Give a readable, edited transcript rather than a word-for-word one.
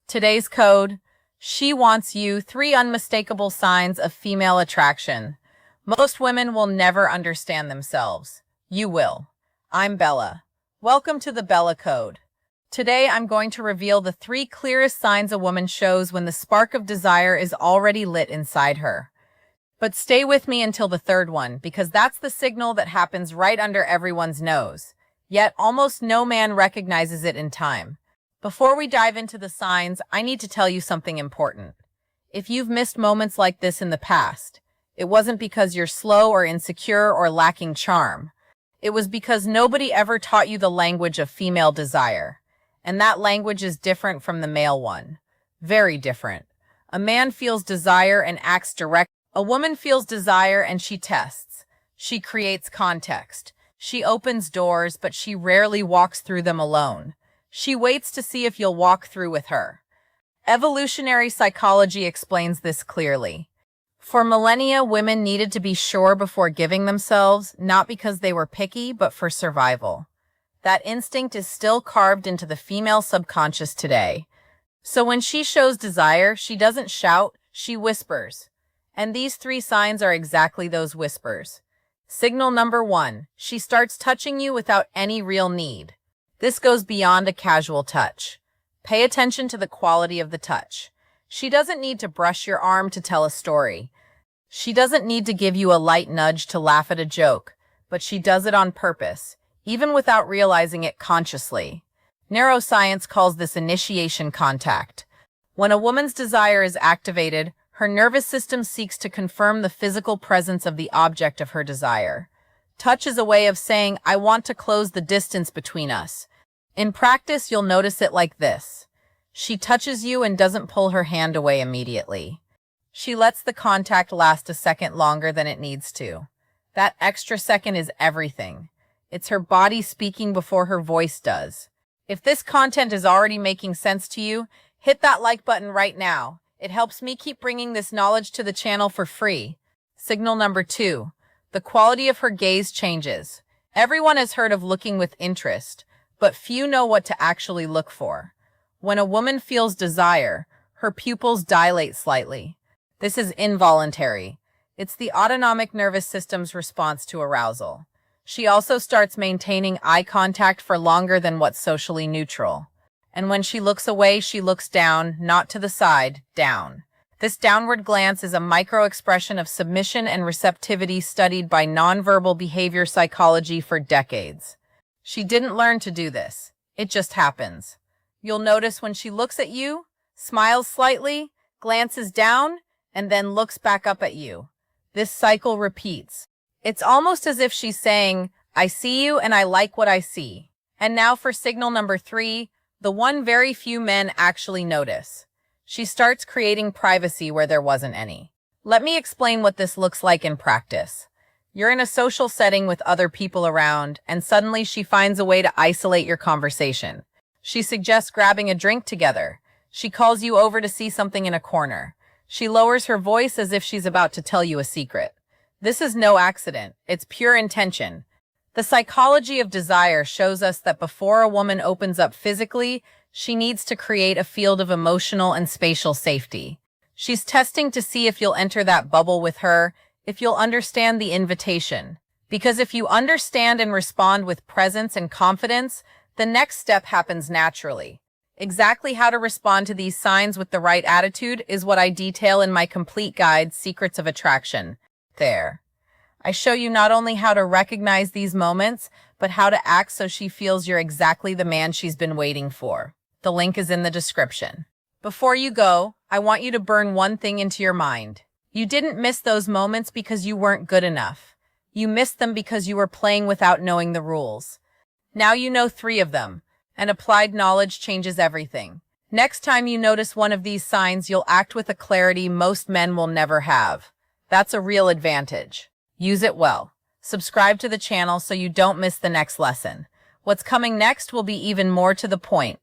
Today's code: she wants you. 3 unmistakable signs of female attraction. Most women will never understand themselves. You will. I'm Bella. Welcome to the Bella Code. Today I'm going to reveal the 3 clearest signs a woman shows when the spark of desire is already lit inside her. But stay with me until the third one, because that's the signal that happens right under everyone's nose. Yet almost no man recognizes it in time. Before we dive into the signs, I need to tell you something important. If you've missed moments like this in the past, it wasn't because you're slow or insecure or lacking charm. It was because nobody ever taught you the language of female desire. And that language is different from the male one. Very different. A man feels desire and acts direct. A woman feels desire and she tests. She creates context. She opens doors, but she rarely walks through them alone. She waits to see if you'll walk through with her. Evolutionary psychology explains this clearly. For millennia, women needed to be sure before giving themselves, not because they were picky, but for survival. That instinct is still carved into the female subconscious today. So when she shows desire, she doesn't shout, she whispers. And these 3 signs are exactly those whispers. Signal number 1, she starts touching you without any real need. This goes beyond a casual touch. Pay attention to the quality of the touch. She doesn't need to brush your arm to tell a story. She doesn't need to give you a light nudge to laugh at a joke, but she does it on purpose, even without realizing it consciously. Neuroscience calls this initiation contact. When a woman's desire is activated, her nervous system seeks to confirm the physical presence of the object of her desire. Touch is a way of saying, I want to close the distance between us. In practice, you'll notice it like this. She touches you and doesn't pull her hand away immediately. She lets the contact last a second longer than it needs to. That extra second is everything. It's her body speaking before her voice does. If this content is already making sense to you, hit that like button right now. It helps me keep bringing this knowledge to the channel for free. Signal number 2. The quality of her gaze changes. Everyone has heard of looking with interest, but few know what to actually look for. When a woman feels desire, her pupils dilate slightly. This is involuntary. It's the autonomic nervous system's response to arousal. She also starts maintaining eye contact for longer than what's socially neutral. And when she looks away, she looks down, not to the side, down. This downward glance is a micro-expression of submission and receptivity studied by nonverbal behavior psychology for decades. She didn't learn to do this. It just happens. You'll notice when she looks at you, smiles slightly, glances down, and then looks back up at you. This cycle repeats. It's almost as if she's saying, I see you and I like what I see. And now for signal number 3, the one very few men actually notice. She starts creating privacy where there wasn't any. Let me explain what this looks like in practice. You're in a social setting with other people around, and suddenly she finds a way to isolate your conversation. She suggests grabbing a drink together. She calls you over to see something in a corner. She lowers her voice as if she's about to tell you a secret. This is no accident. It's pure intention. The psychology of desire shows us that before a woman opens up physically, she needs to create a field of emotional and spatial safety. She's testing to see if you'll enter that bubble with her, if you'll understand the invitation. Because if you understand and respond with presence and confidence, the next step happens naturally. Exactly how to respond to these signs with the right attitude is what I detail in my complete guide, Secrets of Attraction. There. I show you not only how to recognize these moments, but how to act so she feels you're exactly the man she's been waiting for. The link is in the description. Before you go, I want you to burn one thing into your mind. You didn't miss those moments because you weren't good enough. You missed them because you were playing without knowing the rules. Now you know 3 of them, and applied knowledge changes everything. Next time you notice one of these signs, you'll act with a clarity most men will never have. That's a real advantage. Use it well. Subscribe to the channel so you don't miss the next lesson. What's coming next will be even more to the point.